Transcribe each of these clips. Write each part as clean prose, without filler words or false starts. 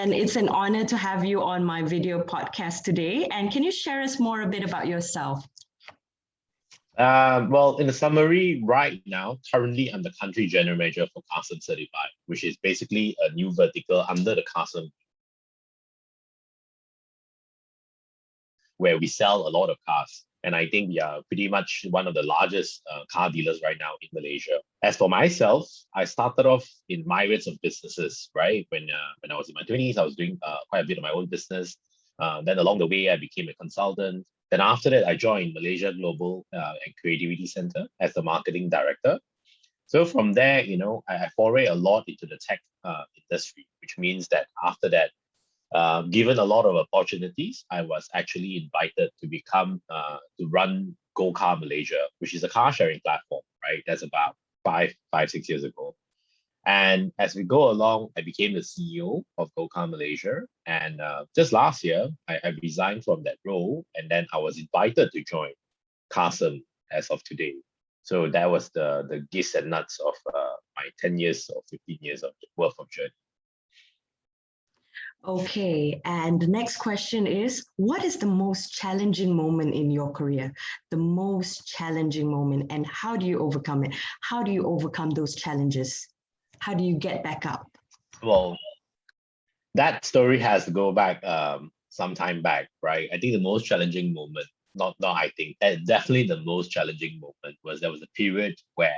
And it's an honor to have you on my video podcast today. And can you share us more a bit about yourself? Well, in the summary, right now, currently I'm the country general manager for Custom Certified, which is basically a new vertical under the Custom, where we sell a lot of cars. And I think we are pretty much one of the largest car dealers right now in Malaysia. As for myself, I started off in myriads of businesses, right? When I was in my 20s, I was doing quite a bit of my own business. Then along the way, I became a consultant. Then after that, I joined Malaysia Global and Creativity Center as the marketing director. So from there, I foray a lot into the tech industry, which means that after that, given a lot of opportunities, I was actually invited to to run Go Car Malaysia, which is a car sharing platform, right? That's about 6 years ago. And as we go along, I became the CEO of Go Car Malaysia. And just last year, I resigned from that role. And then I was invited to join Custom as of today. So that was the gist and nuts of my 10 years or 15 years of worth of journey. Okay, and the next question is, what is the most challenging moment in your career? The most challenging moment, and how do you overcome it? How do you overcome those challenges? How do you get back up? Well, that story has to go back some time back, right? I think the most challenging moment, definitely the most challenging moment was there was a period where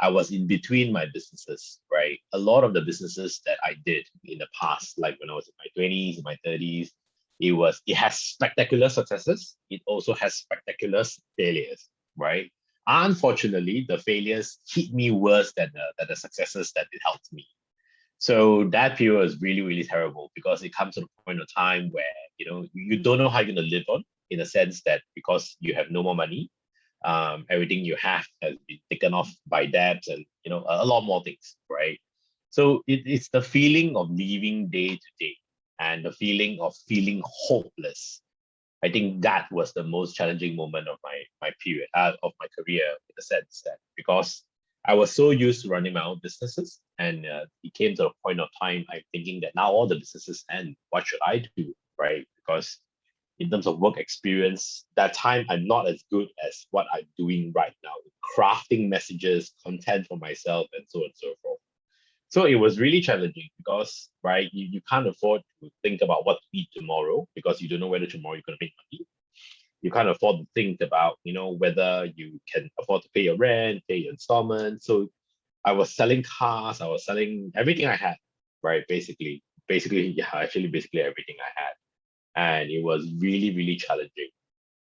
I was in between my businesses, right? A lot of the businesses that I did in the past, like when I was in my 20s, my 30s, it has spectacular successes. It also has spectacular failures, right? Unfortunately, the failures hit me worse than the successes that it helped me. So that period was really, really terrible because it comes to the point of time where, you don't know how you're going to live on, in a sense that because you have no more money, everything you have has been taken off by debts and a lot more things, right? So it's the feeling of living day to day and the feeling of feeling hopeless. I think that was the most challenging moment of my period of my career, in the sense that because I was so used to running my own businesses, and it came to a point of time I'm thinking that now all the businesses end. What should I do, right? Because in terms of work experience, that time I'm not as good as what I'm doing right now, crafting messages, content for myself, and so on and so forth. So it was really challenging because, right, you can't afford to think about what to eat tomorrow because you don't know whether tomorrow you're going to make money. You can't afford to think about, whether you can afford to pay your rent, pay your installment. So I was selling cars, I was selling everything I had, right? Basically, yeah, actually, basically everything I had. And it was really, really challenging.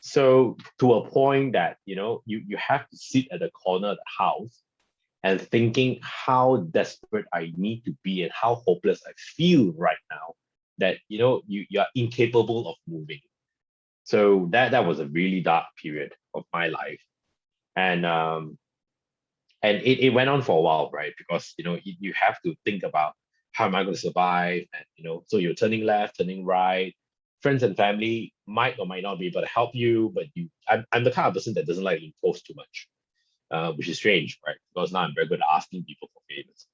So to a point that, you have to sit at the corner of the house and thinking how desperate I need to be and how hopeless I feel right now that, you are incapable of moving. So that was a really dark period of my life. And it went on for a while, right? Because, you have to think about how am I going to survive? And, so you're turning left, turning right. Friends and family might or might not be able to help you, but I'm the kind of person that doesn't like to impose too much, which is strange, right? Because now I'm very good at asking people for favors.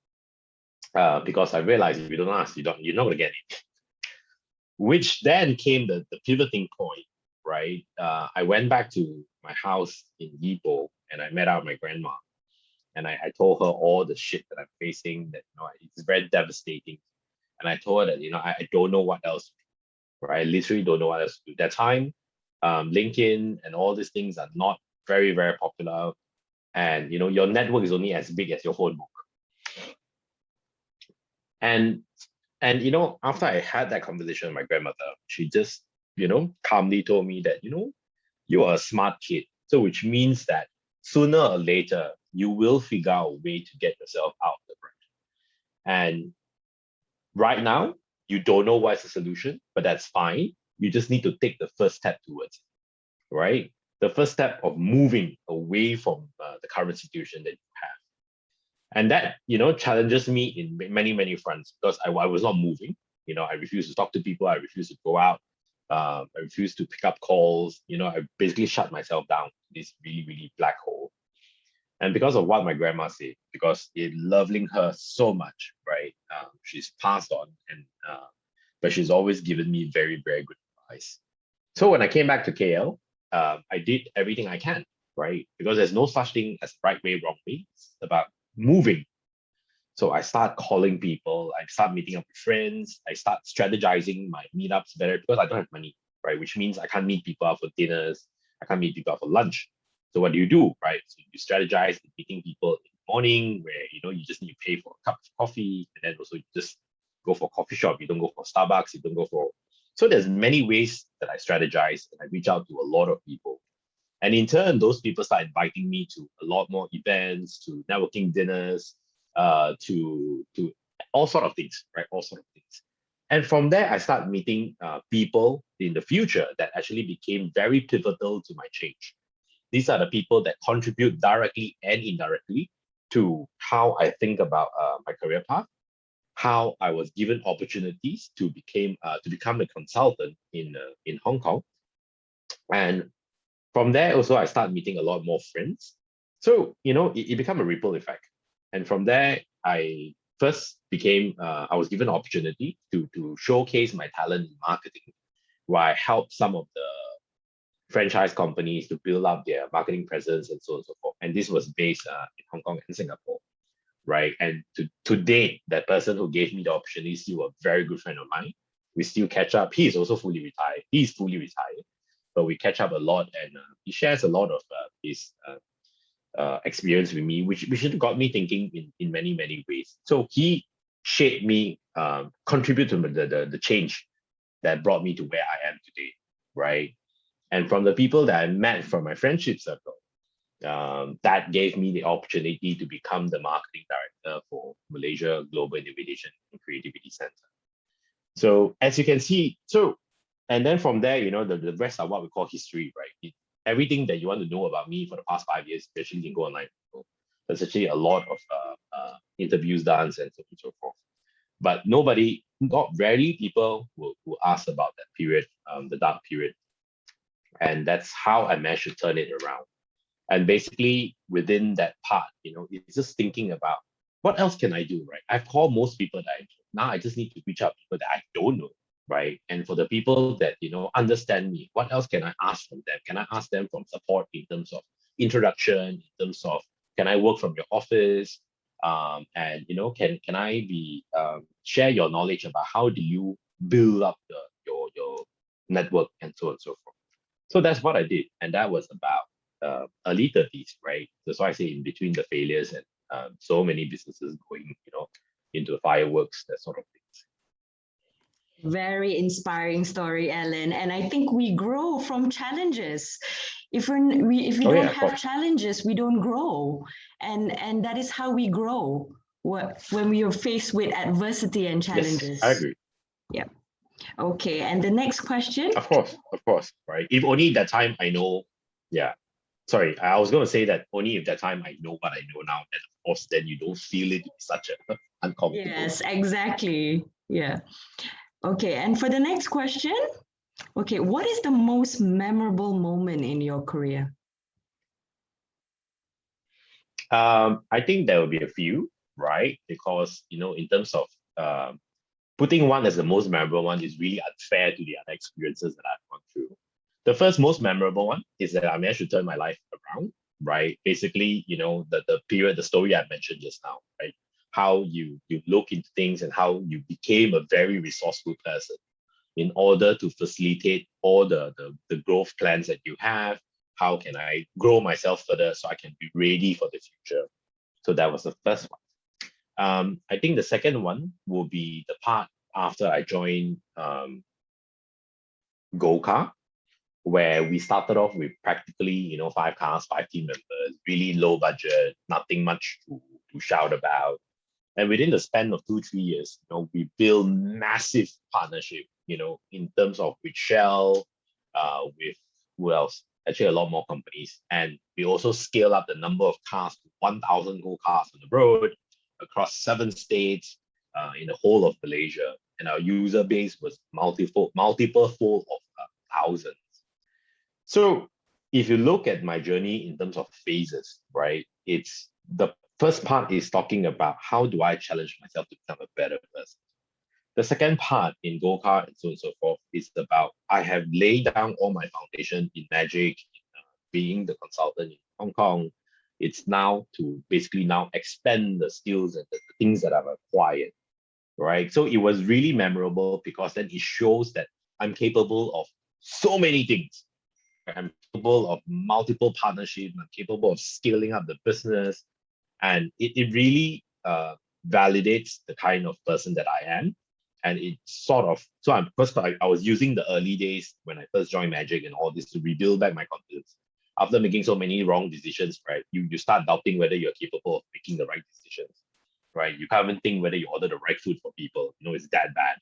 Because I realize if you don't ask, you're not going to get it. Which then came the pivoting point, right? I went back to my house in Ipoh and I met out with my grandma. And I told her all the shit that I'm facing, that, it's very devastating. And I told her that, I don't know what else to do, right? I literally don't know what else to do. That time, LinkedIn and all these things are not very, very popular. And, your network is only as big as your phone book. And after I had that conversation with my grandmother, she just, calmly told me that, you are a smart kid. So which means that sooner or later, you will figure out a way to get yourself out of the rut. And right now, you don't know what's the solution, but that's fine. You just need to take the first step towards it, right? The first step of moving away from the current situation that you have. And that, challenges me in many, many fronts because I was not moving. I refused to talk to people. I refused to go out. I refused to pick up calls. I basically shut myself down in this really, really black hole. And because of what my grandma said, because it loving her so much, right? She's passed on, and but she's always given me very, very good advice. So when I came back to KL, I did everything I can, right? Because there's no such thing as right way, wrong way. It's about moving. So I start calling people, I start meeting up with friends, I start strategizing my meetups better because I don't have money, right? Which means I can't meet people out for dinners, I can't meet people out for lunch. So what do, right? So you strategize meeting people in the morning where you just need to pay for a cup of coffee, and then also you just go for a coffee shop. You don't go for Starbucks, you don't go for. So there's many ways that I strategize and I reach out to a lot of people. And in turn, those people start inviting me to a lot more events, to networking dinners, to all sort of things, right? All sort of things. And from there, I start meeting people in the future that actually became very pivotal to my change. These are the people that contribute directly and indirectly to how I think about my career path, how I was given opportunities to become a consultant in Hong Kong, and from there also I start meeting a lot more friends. So it became a ripple effect, and from there I first became I was given an opportunity to showcase my talent in marketing, where I helped some of the franchise companies to build up their marketing presence and so on and so forth. And this was based in Hong Kong and Singapore, right? And to date, that person who gave me the opportunity is still a very good friend of mine. We still catch up. He is also fully retired. He's fully retired, but we catch up a lot, and he shares a lot of his experience with me, which got me thinking in many many ways. So he shaped me, contribute to the change that brought me to where I am today, right? And from the people that I met from my friendship circle, that gave me the opportunity to become the marketing director for Malaysia Global Innovation and Creativity Center. So as you can see, and then from there, the rest are what we call history, right? Everything that you want to know about me for the past 5 years, you actually can go online. There's actually a lot of interviews done and so on and so forth. But not rarely people will ask about that period, the dark period. And that's how I managed to turn it around. And basically within that part, it's just thinking about what else can I do, right? I've called most people that I know. Now I just need to reach out to people that I don't know, right? And for the people that, understand me, what else can I ask from them? Can I ask them from support in terms of introduction, in terms of, can I work from your office? And, can I be, share your knowledge about how do you build up your network and so on and so forth. So that's what I did. And that was about early 30s, right? That's why I say in between the failures and so many businesses going, into fireworks, that sort of things. Very inspiring story, Ellen. And I think we grow from challenges. If we don't have challenges, we don't grow. And that is how we grow when we are faced with adversity and challenges. Yes, I agree. Yeah. Okay. And the next question. Of course, right? If only that time I know, yeah. Sorry, I was going to say that only if that time I know what I know now, then of course, then you don't feel it to be such an uncomfortable. Yes, exactly. Yeah. Okay, and for the next question, okay, what is the most memorable moment in your career? I think there will be a few, right? Because, in terms of putting one as the most memorable one is really unfair to the other experiences that I've gone through. The first most memorable one is that I managed to turn my life around, right? Basically, the period, the story I mentioned just now, right? How you look into things and how you became a very resourceful person in order to facilitate all the growth plans that you have. How can I grow myself further so I can be ready for the future? So that was the first one. I think the second one will be the part after I joined Golka, where we started off with practically, 5 cars, 5 team members, really low budget, nothing much to shout about. And within the span of 2-3 years, we built massive partnership, in terms of with Shell, with who else? Actually, a lot more companies. And we also scale up the number of cars to 1,000 whole cars on the road across 7 states in the whole of Malaysia. And our user base was multiple fold of thousands. So if you look at my journey in terms of phases, right, it's the first part is talking about how do I challenge myself to become a better person. The second part in go-kart and so on and so forth is about I have laid down all my foundation in Magic, being the consultant in Hong Kong. It's now to basically now expand the skills and the things that I've acquired, right? So it was really memorable because then it shows that I'm capable of so many things. I'm capable of multiple partnerships. I'm capable of scaling up the business. And it really validates the kind of person that I am. And it sort of, so I'm first, I was using the early days when I first joined Magic and all this to rebuild back my confidence. After making so many wrong decisions, right? You start doubting whether you're capable of making the right decisions, right? You can't even think whether you order the right food for people. It's that bad.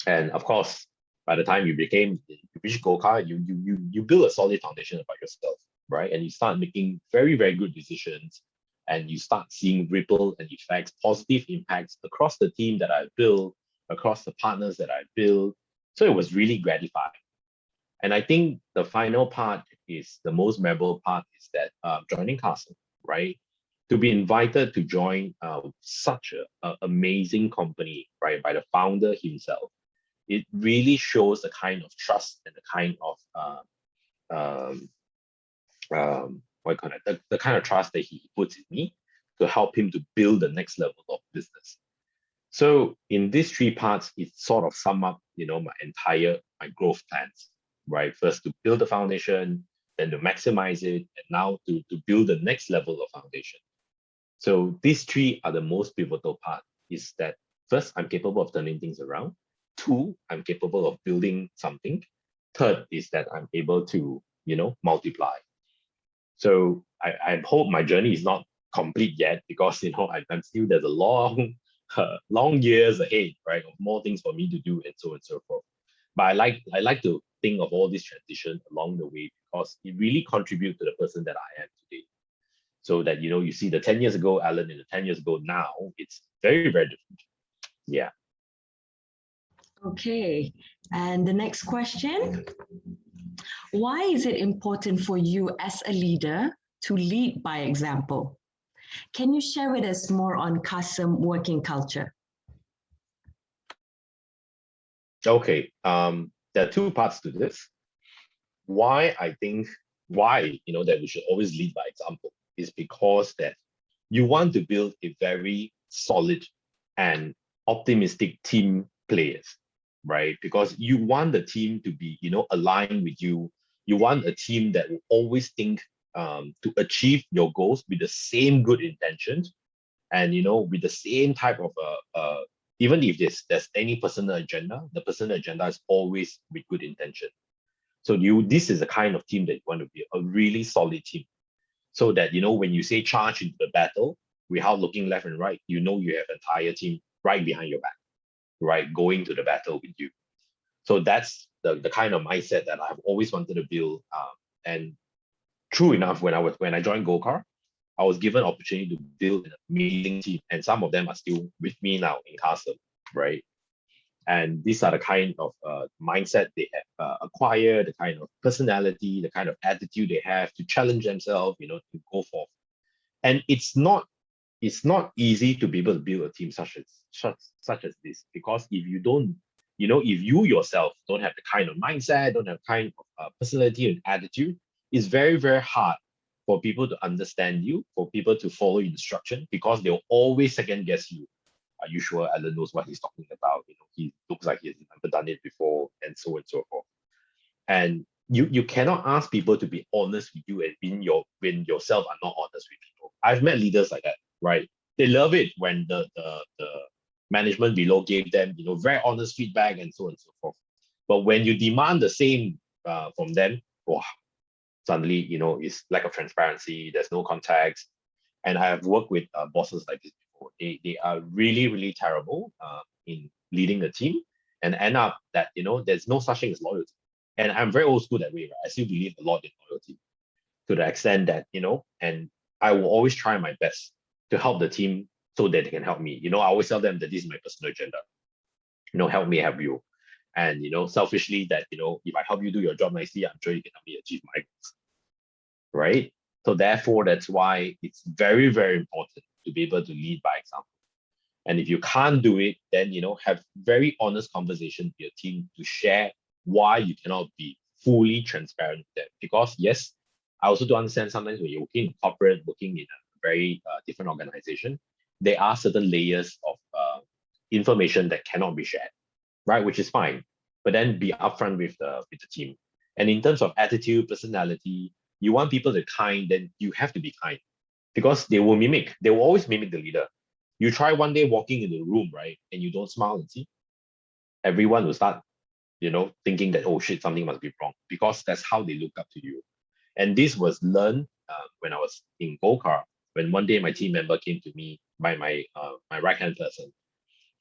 And of course, by the time you reach go-kart, you build a solid foundation about yourself, right? And you start making very, very good decisions, and you start seeing ripple and effects, positive impacts across the team that I built, across the partners that I built. So it was really gratifying. And I think the final part is the most memorable part is that joining Castle, right? To be invited to join such a amazing company, right, by the founder himself, it really shows the kind of trust and the kind of the kind of trust that he puts in me to help him to build the next level of business. So in these three parts, it sort of sum up, my growth plans, right? First to build the foundation, then to maximize it, and now to build the next level of foundation. So these three are the most pivotal part, is that first, I'm capable of turning things around. Two, I'm capable of building something. Third is that I'm able to, multiply. So I hope my journey is not complete yet because, I'm still, there's a long, long years ahead, right? Of more things for me to do and so on and so forth. But I like to think of all this transition along the way because it really contributes to the person that I am today. So that, you see the 10 years ago, Alan, and the 10 years ago now, it's very, very different. Yeah. Okay. And the next question, why is it important for you as a leader to lead by example? Can you share with us more on custom working culture? Okay. There are two parts to this. Why I think that we should always lead by example is because that you want to build a very solid and optimistic team players, right? Because you want the team to be, aligned with you. You want a team that will always think to achieve your goals with the same good intentions and, with the same type of, even if there's any personal agenda, the personal agenda is always with good intention. So this is the kind of team that you want to be, a really solid team. So that, when you say charge into the battle, without looking left and right, you have entire team right behind your back, right? Going to the battle with you. So that's the kind of mindset that I've always wanted to build. And true enough, when I joined Go-Kart, I was given opportunity to build an amazing team. And some of them are still with me now in Castle, right? And these are the kind of mindset they have acquired, the kind of personality, the kind of attitude they have to challenge themselves, to go forth. And it's not easy to be able to build a team such as this, because if you don't, if you yourself don't have the kind of mindset, don't have kind of personality and attitude, it's very, very hard for people to understand you, for people to follow instruction, because they'll always second guess you. Are you sure Alan knows what he's talking about? He looks like he's never done it before, and so forth. And you cannot ask people to be honest with you and when yourself are not honest with people. I've met leaders like that, right? They love it when the management below gave them, very honest feedback and so on and so forth. But when you demand the same from them, wow, suddenly, it's lack of transparency. There's no context. And I have worked with bosses like this before. They are really, really terrible in leading a team, and end up that, there's no such thing as loyalty. And I'm very old school that way, right? I still believe a lot in loyalty to the extent that, and I will always try my best to help the team so that they can help me. I always tell them that this is my personal agenda. Help me help you. And, selfishly that, if I help you do your job nicely, I'm sure you can help me achieve my goals. Right? So therefore, that's why it's very, very important to be able to lead by example. And if you can't do it, then have very honest conversation with your team to share why you cannot be fully transparent with them. Because yes, I also do understand sometimes when you're working in corporate, working in a very different organization, there are certain layers of information that cannot be shared, right? Which is fine. But then be upfront with the team. And in terms of attitude, personality, you want people to kind, then you have to be kind because they will always mimic the leader. You try one day walking in the room, right? And you don't smile and see, everyone will start, thinking that, oh shit, something must be wrong because that's how they look up to you. And this was learned when I was in Golkar, when one day my team member came to me, my right-hand person.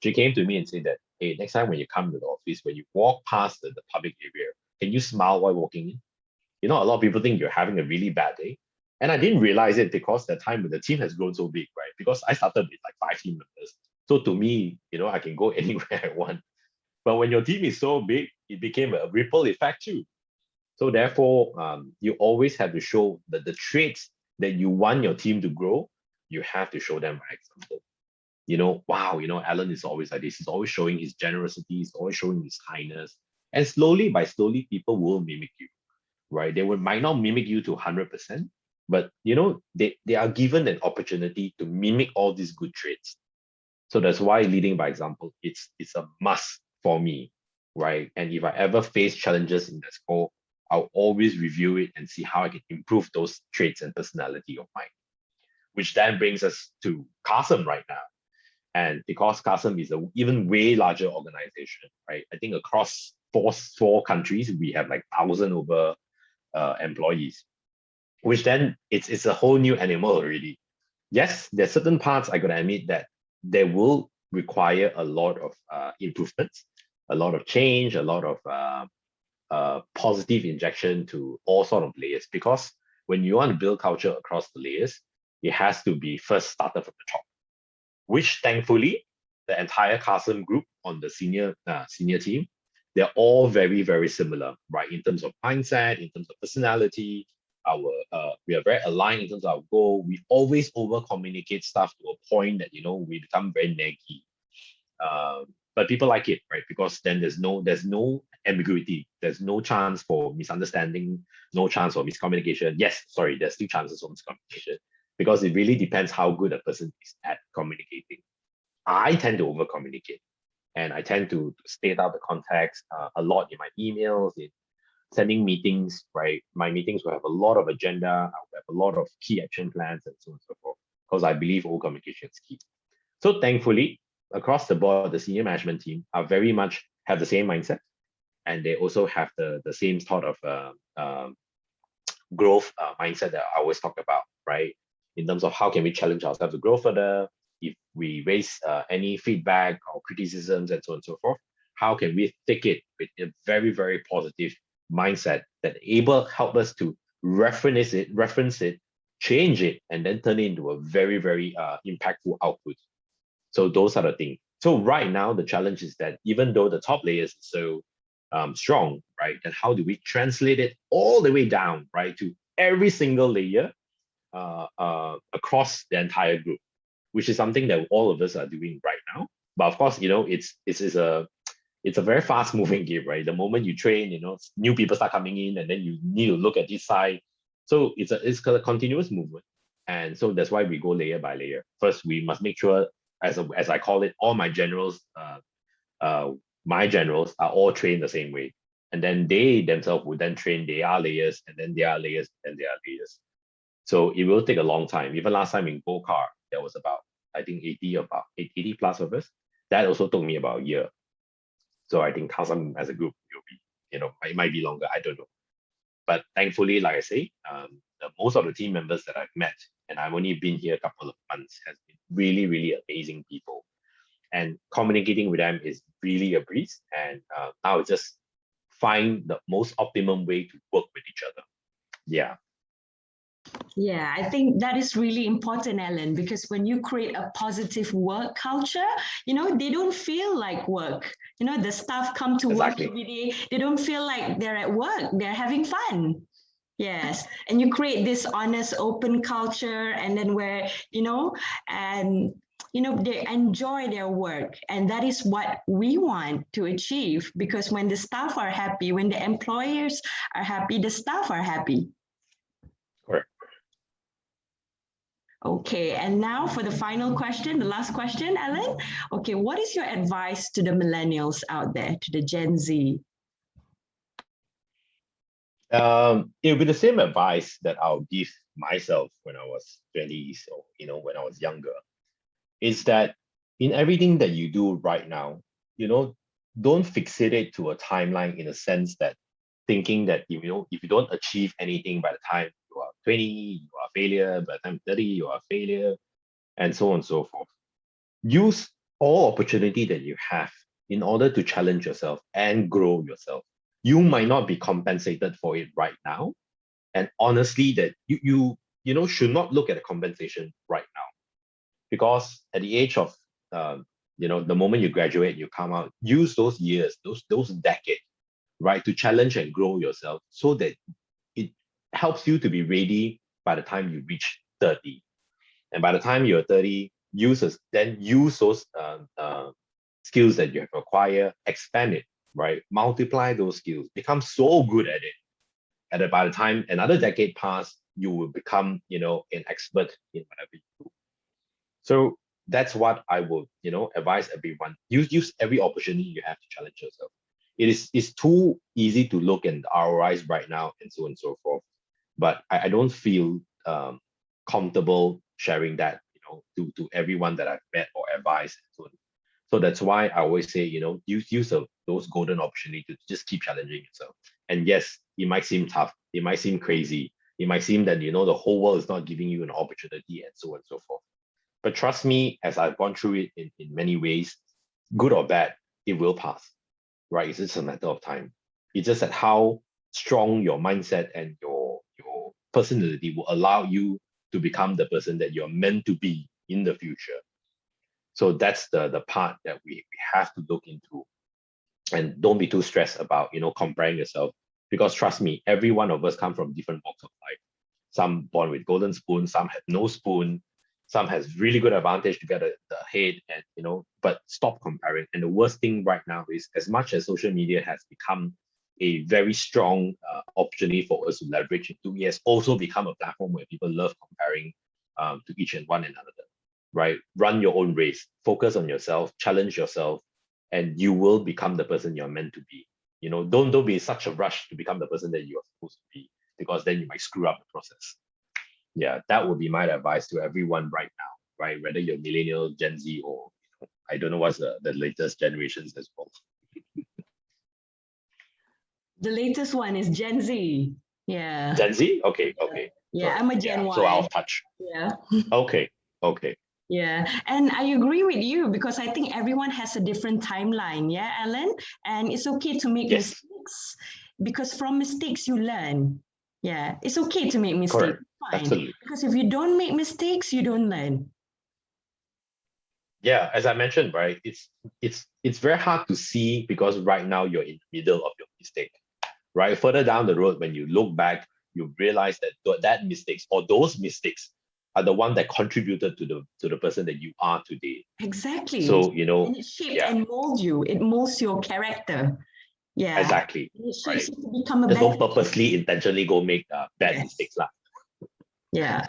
She came to me and said that, hey, next time when you come to the office, when you walk past the public area, can you smile while walking in? A lot of people think you're having a really bad day. And I didn't realize it because that time when the team has grown so big, right? Because I started with like 5 team members. So to me, I can go anywhere I want. But when your team is so big, it became a ripple effect too. So therefore, you always have to show the traits that you want your team to grow. You have to show them by example. Wow, Alan is always like this. He's always showing his generosity. He's always showing his kindness. And slowly by slowly, people will mimic you, right? They might not mimic you to 100%, but they are given an opportunity to mimic all these good traits. So that's why leading by example, it's a must for me, right? And if I ever face challenges in that scope, I'll always review it and see how I can improve those traits and personality of mine. Which then brings us to Qasim right now. And because Qasim is an even way larger organization, right? I think across four countries, we have like 1,000 over employees, which then it's a whole new animal already. Yes, there's certain parts I gotta admit that there will require a lot of improvements, a lot of change, a lot of positive injection to all sort of layers. Because when you want to build culture across the layers, it has to be first started from the top, which thankfully the entire Qasim group on the senior team, they're all very, very similar, right? In terms of mindset, in terms of personality, we are very aligned in terms of our goal. We always over communicate stuff to a point that we become very naggy. But people like it, right? Because then there's no ambiguity. There's no chance for misunderstanding, no chance for miscommunication. Yes, sorry, there's still chances for miscommunication because it really depends how good a person is at communicating. I tend to over communicate and I tend to state out the context a lot in my emails, in sending meetings, right? My meetings will have a lot of agenda, I will have a lot of key action plans and so on and so forth, because I believe all communication is key. So thankfully, across the board, the senior management team are very much have the same mindset, and they also have the same sort of growth mindset that I always talk about, right? In terms of how can we challenge ourselves to grow further, if we raise any feedback or criticisms and so on and so forth, how can we take it with a very, very positive mindset that help us to reference it, change it, and then turn it into a very, very impactful output. So those are the things. So right now, the challenge is that even though the top layers is so strong, right, then how do we translate it all the way down, right, to every single layer across the entire group, which is something that all of us are doing right now. But of course, it's a very fast moving game, right? The moment you train, new people start coming in, and then you need to look at this side. So it's a continuous movement, and so that's why we go layer by layer. First, we must make sure, as I call it, all my generals are all trained the same way, and then they themselves would then train their layers, and then their layers, and their layers. So it will take a long time. Even last time in Golkar, there was about, I think, 80 plus of us. That also took me about a year. So I think Qasim as a group will be, it might be longer, I don't know. But thankfully, like I say, most of the team members that I've met, and I've only been here a couple of months, has been really, really amazing people. And communicating with them is really a breeze. And now it's just find the most optimum way to work with each other. Yeah. Yeah, I think that is really important, Ellen, because when you create a positive work culture, they don't feel like work. The staff come to work every day, they don't feel like they're at work, they're having fun. Yes, and you create this honest, open culture, and then where, and they enjoy their work, and that is what we want to achieve, because when the staff are happy, when the employers are happy, the staff are happy. Correct. Okay, and now for the final question, the last question, Alan. Okay, what is your advice to the millennials out there, to the Gen Z? It would be the same advice that I'll give myself when I was 20s, or when I was younger, is that in everything that you do right now, don't fixate it to a timeline, in a sense that thinking that if you don't achieve anything by the time you are 20, you are a failure. By the time 30, you are a failure, and so on and so forth. Use all opportunity that you have in order to challenge yourself and grow yourself. You might not be compensated for it right now, and honestly, that you should not look at the compensation right now, because at the age of the moment you graduate, you come out, use those years, those decades, right, to challenge and grow yourself, so that it helps you to be ready by the time you reach 30. And by the time you're 30, use those skills that you have acquired, expand it, right? Multiply those skills, become so good at it. And then by the time another decade passes, you will become, an expert in whatever you do. So that's what I would, advise everyone. Use every opportunity you have to challenge yourself. It's too easy to look at the ROIs right now, and so on and so forth. But I don't feel comfortable sharing that, to everyone that I've met or advised. So that's why I always say, use those golden opportunities to just keep challenging yourself. And yes, it might seem tough, it might seem crazy, it might seem that the whole world is not giving you an opportunity, and so on and so forth. But trust me, as I've gone through it in many ways, good or bad, it will pass, right? It's just a matter of time. It's just that how strong your mindset and your personality will allow you to become the person that you're meant to be in the future. So that's the part that we have to look into. And don't be too stressed about, comparing yourself, because trust me, every one of us come from different walks of life. Some born with golden spoon, some have no spoon, some has really good advantage to get the head, and but stop comparing. And the worst thing right now is, as much as social media has become a very strong opportunity for us to leverage into, it has also become a platform where people love comparing to each and one another, right? Run your own race, focus on yourself, challenge yourself, and you will become the person you're meant to be. Don't be such a rush to become the person that you're supposed to be, because then you might screw up the process. Yeah, that would be my advice to everyone right now, right? Whether you're millennial, Gen Z, or I don't know what's the latest generations as well. The latest one is Gen Z. Yeah. Gen Z? Okay. Yeah, Sorry. I'm a Gen Y. So I'll touch. Yeah. Okay. Yeah, and I agree with you, because I think everyone has a different timeline. Yeah, Alan, and it's okay to make Yes. mistakes, because from mistakes you learn. Yeah, it's okay to make mistakes. Correct. Fine. Absolutely. Because if you don't make mistakes, you don't learn. Yeah, as I mentioned, right, it's very hard to see, because right now you're in the middle of your mistake, right? Further down the road, when you look back, you realize that that mistakes, or those mistakes, are the one that contributed to the person that you are today. Exactly. So and it shapes and molds you. It molds your character. Yeah. Exactly. And it shapes Right. you to become a Just better. don't purposely, intentionally go make bad mistakes, lah. Yeah.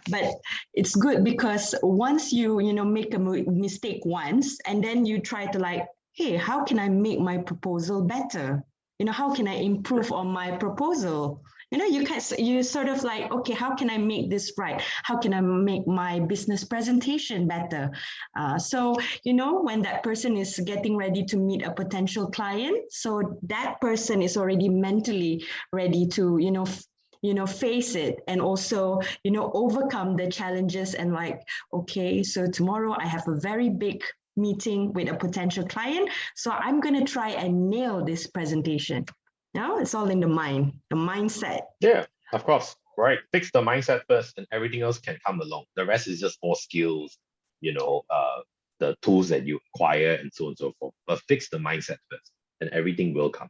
But it's good, because once you make a mistake once, and then you try to hey, how can I make my proposal better? How can I improve on my proposal? You sort of okay, how can I make this right? How can I make my business presentation better? So when that person is getting ready to meet a potential client, so that person is already mentally ready to face it, and also overcome the challenges, and okay, so tomorrow I have a very big meeting with a potential client, so I'm going to try and nail this presentation. It's all in the mind, the mindset. Yeah, of course. Right. Fix the mindset first, and everything else can come along. The rest is just more skills, the tools that you acquire, and so on and so forth. But fix the mindset first, and everything will come.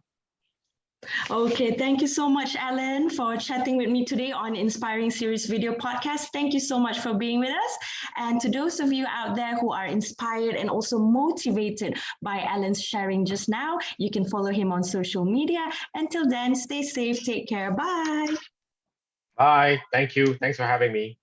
Okay, thank you so much, Alan, for chatting with me today on Inspiring Series Video Podcast. Thank you so much for being with us. And to those of you out there who are inspired and also motivated by Alan's sharing just now, you can follow him on social media. Until then, stay safe, take care, bye. Bye. Thank you. Thanks for having me.